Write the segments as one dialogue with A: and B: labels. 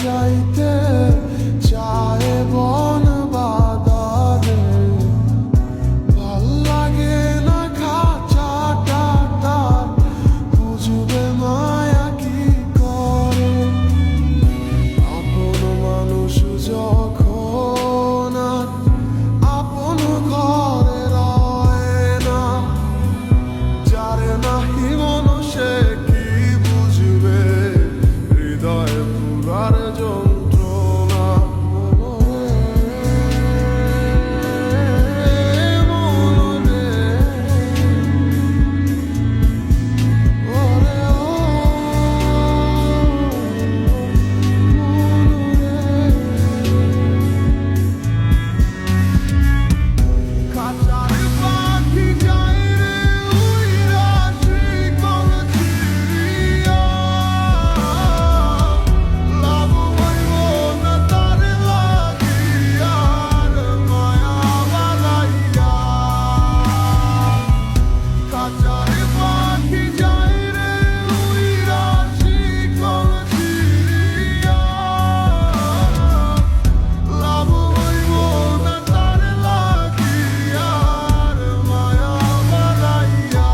A: যাইতে চায় বন বাদারে, ভাল লাগে না খাঁচাটা তার, বুঝবে মায়া কি করে। আপন মানুষ যখন আপন ঘরে রয় না, যারে নাহি মন সে কি বুঝবে হৃদয় পুরার যন্ত্রণা। মনরে ওরে ও মনরে, খাঁচার পাখি যায় রে উইরা শিকল ছিঁড়িয়া, লাভ হইব না তার লাগিয়া রে মায়া বালাইয়া। খাঁচার পাখি যায় রে উইরা শিকল ছিঁড়িয়া, লাভ হইব না তার লাগিয়া রে মায়া বালাইয়া।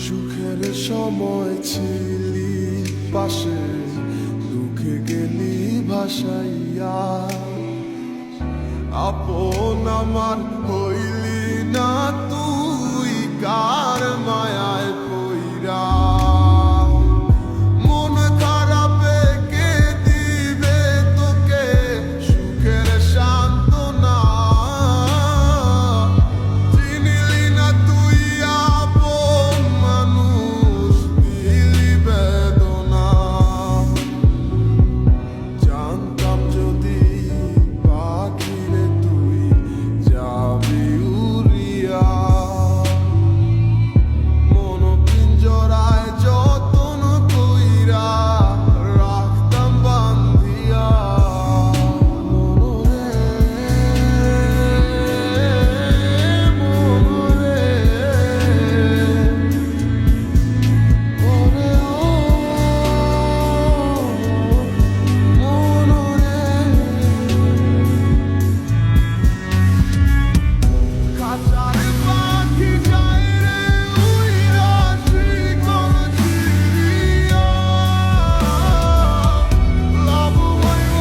A: সুখের সময় ছিলি পাশে, দুঃখে গেলি ভাসাইয়া, আপন আমার হইলি না তুই কার মায়ায় পইরা। মন খারাপে কে দিবে তোকে সুখের সান্ত্বনা, চিনিলি না তুই আপন মানুষ, দিলি বেদনা। জানতাম যদি পাখিরে তুই যাবি উড়িয়া, মন পিঞ্জরায় যতন কইরা রাখতাম বান্ধিয়া। মনরে ওরে ও মনরে, খাঁচার পাখি যায় রে উইরা শিকল ছিঁড়িয়া, লাভ হইব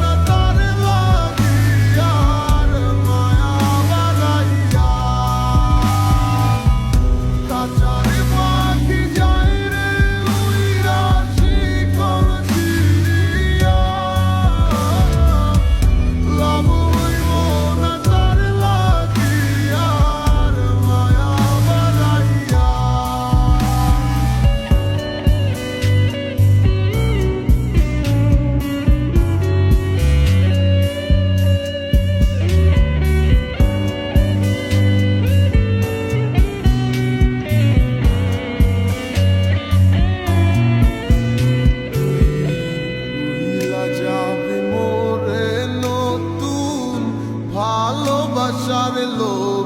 A: না তার লাগিয়া রে মায়া বালাইয়া। খাঁচার পাখি যায় রে উইরা শিকল ছিঁড়িয়া, লাভ হইব না তার লাগিয়া রে মায়া বালাইয়া। ভুইলা যাবি মোরে নতুন ভালোবাসার লোক।